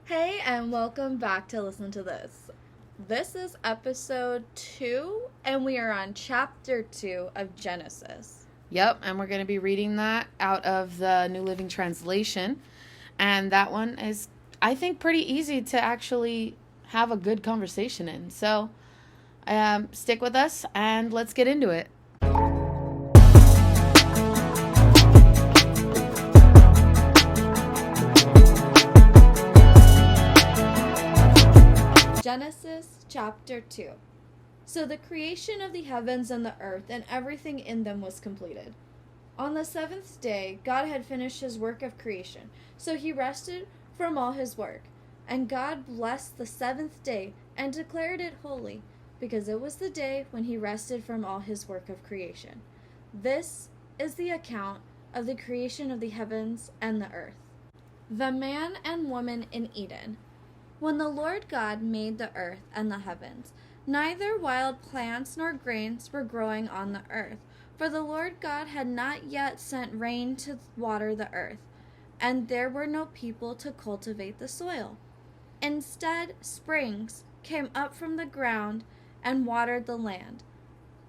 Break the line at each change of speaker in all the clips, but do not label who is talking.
Hey, and welcome back to Listen to This. This is episode 2, and we are on chapter 2 of Genesis.
Yep, and we're going to be reading that out of the New Living Translation. And that one is, I think, pretty easy to actually have a good conversation in. So stick with us and let's get into it.
Genesis chapter 2. So the creation of the heavens and the earth and everything in them was completed. On the seventh day, God had finished his work of creation, so he rested from all his work. And God blessed the seventh day and declared it holy, because it was the day when he rested from all his work of creation. This is the account of the creation of the heavens and the earth. The man and woman in Eden. When the Lord God made the earth and the heavens, neither wild plants nor grains were growing on the earth, for the Lord God had not yet sent rain to water the earth, and there were no people to cultivate the soil. Instead, springs came up from the ground and watered the land.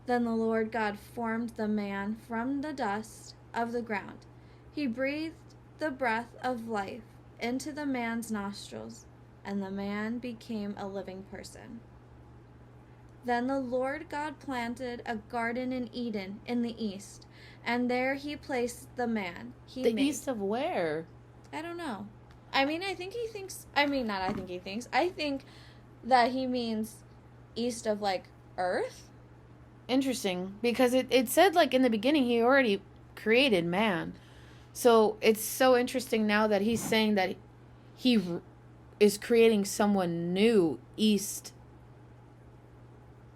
Then the Lord God formed the man from the dust of the ground. He breathed the breath of life into the man's nostrils, and the man became a living person. Then the Lord God planted a garden in Eden in the east, and there he placed the man he made.
East of where?
I don't know. I think that he means east of, Earth?
Interesting, because it said, in the beginning, he already created man. So it's so interesting now that he's saying that he is creating someone new east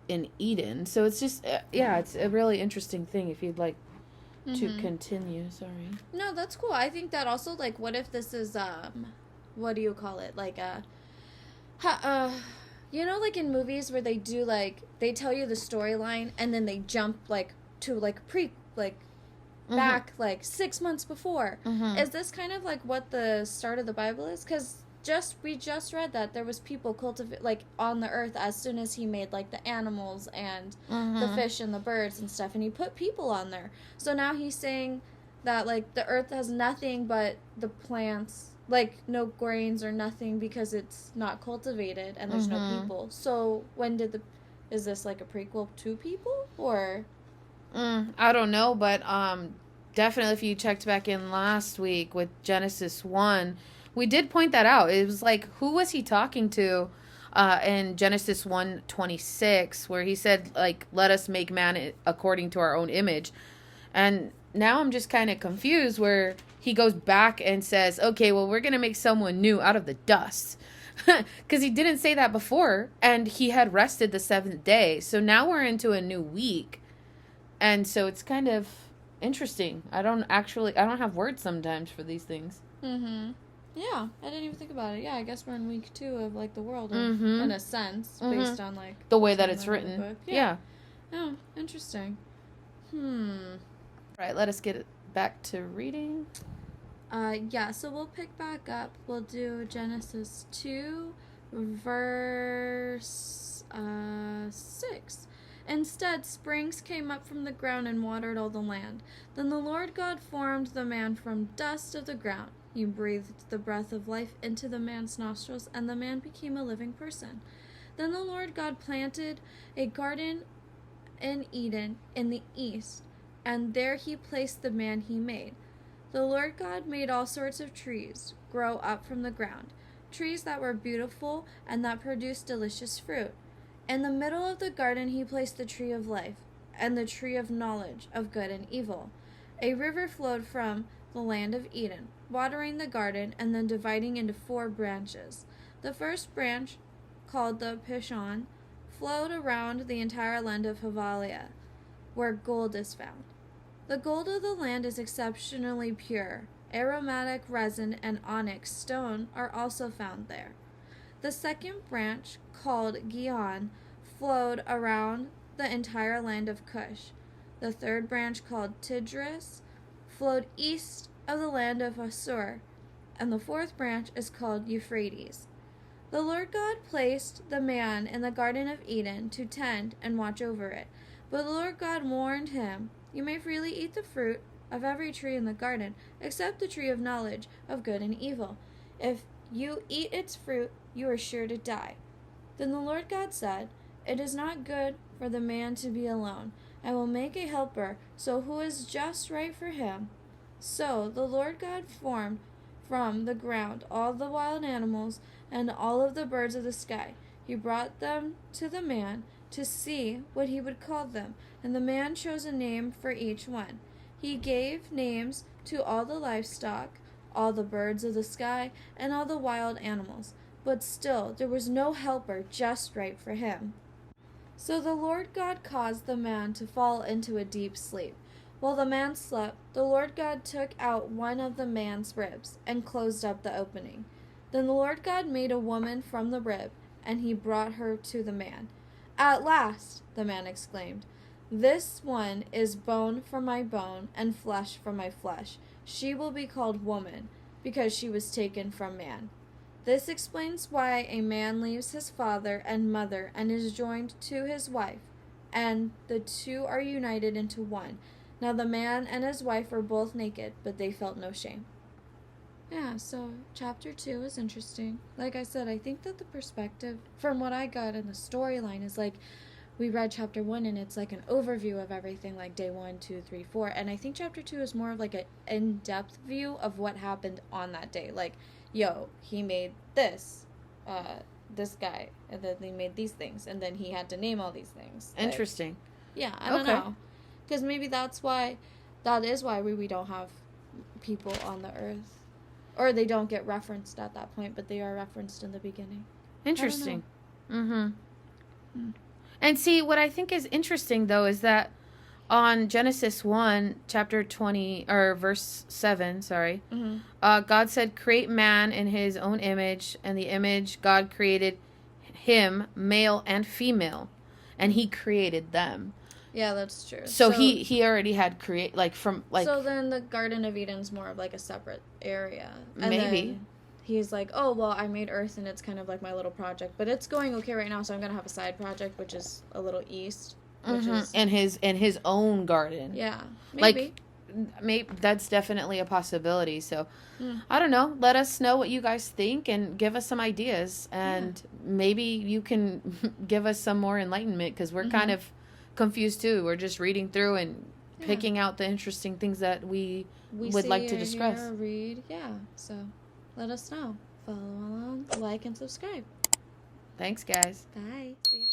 in Eden. So it's just, it's a really interesting thing if you'd like to continue. Sorry.
No, that's cool. I think that also, what if this is, what do you call it? In movies where they do, they tell you the storyline and then they jump, to, back, 6 months before. Is this kind of, what the start of the Bible is? Because we just read that there was people on the earth as soon as he made the animals and the fish and the birds and stuff, and he put people on there. So now he's saying that the earth has nothing but the plants, no grains or nothing, because it's not cultivated and there's no people. So is this a prequel to people, or
I don't know, but definitely if you checked back in last week with Genesis 1, we did point that out. It was who was he talking to in Genesis 1:26, where he said, let us make man according to our own image. And now I'm just kind of confused where he goes back and says, okay, well, we're going to make someone new out of the dust. Because he didn't say that before, and he had rested the seventh day. So now we're into a new week. And so it's kind of interesting. I don't have words sometimes for these things.
Yeah, I didn't even think about it. Yeah, I guess we're in week 2 of the world, in a sense, based on
the way that it's written.
Book.
Yeah.
Oh, interesting.
Right, let us get back to reading.
So we'll pick back up. We'll do Genesis 2, verse 6. Instead, springs came up from the ground and watered all the land. Then the Lord God formed the man from dust of the ground. He breathed the breath of life into the man's nostrils, and the man became a living person. Then the Lord God planted a garden in Eden in the east, and there he placed the man he made. The Lord God made all sorts of trees grow up from the ground, trees that were beautiful and that produced delicious fruit. In the middle of the garden he placed the tree of life and the tree of knowledge of good and evil. A river flowed from the land of Eden, watering the garden and then dividing into 4 branches. The first branch, called the Pishon, flowed around the entire land of Havilah, where gold is found. The gold of the land is exceptionally pure. Aromatic resin and onyx stone are also found there. The second branch, called Gihon, flowed around the entire land of Cush. The third branch, called Tigris, flowed east of the land of Assur, and the fourth branch is called Euphrates. The Lord God placed the man in the Garden of Eden to tend and watch over it. But the Lord God warned him, "You may freely eat the fruit of every tree in the garden, except the tree of knowledge of good and evil. If you eat its fruit, you are sure to die." Then the Lord God said, "It is not good for the man to be alone. I will make a helper, so who is just right for him." So the Lord God formed from the ground all the wild animals and all of the birds of the sky. He brought them to the man to see what he would call them, and the man chose a name for each one. He gave names to all the livestock, all the birds of the sky, and all the wild animals. But still there was no helper just right for him. So the Lord God caused the man to fall into a deep sleep. While the man slept, the Lord God took out one of the man's ribs and closed up the opening. Then the Lord God made a woman from the rib, and he brought her to the man. "At last," the man exclaimed, "this one is bone from my bone and flesh from my flesh. She will be called woman, because she was taken from man." This explains why a man leaves his father and mother and is joined to his wife, and the two are united into one. Now the man and his wife were both naked, but they felt no shame. Yeah, so chapter 2 is interesting. Like I said, I think that the perspective, from what I got in the storyline, is like, we read chapter 1 and it's like an overview of everything, like day 1, 2, 3, 4. And I think chapter 2 is more of like an in-depth view of what happened on that day. Like, yo, he made this guy, and then they made these things, and then he had to name all these things. Like,
Interesting.
yeah, I don't know. Because maybe that is why we don't have people on the earth. Or they don't get referenced at that point, but they are referenced in the beginning.
Interesting. And see, what I think is interesting, though, is that on Genesis 1, chapter 20, or verse 7, God said, "Create man in his own image, and the image God created him, male and female, and he created them."
Yeah, that's true.
So he already had
So then the Garden of Eden's more of like a separate area. And
maybe.
Then he's like, "Oh, well, I made Earth, and it's kind of like my little project. But it's going okay right now, so I'm going to have a side project, which is a little east. Which is...
in his own garden.
Yeah, maybe.
Maybe that's definitely a possibility. So, I don't know. Let us know what you guys think and give us some ideas. And maybe you can give us some more enlightenment, because we're kind of confused too. We're just reading through and picking out the interesting things that we would like to discuss.
Hear or read. Yeah, so let us know. Follow along, like, and subscribe.
Thanks, guys.
Bye. See you.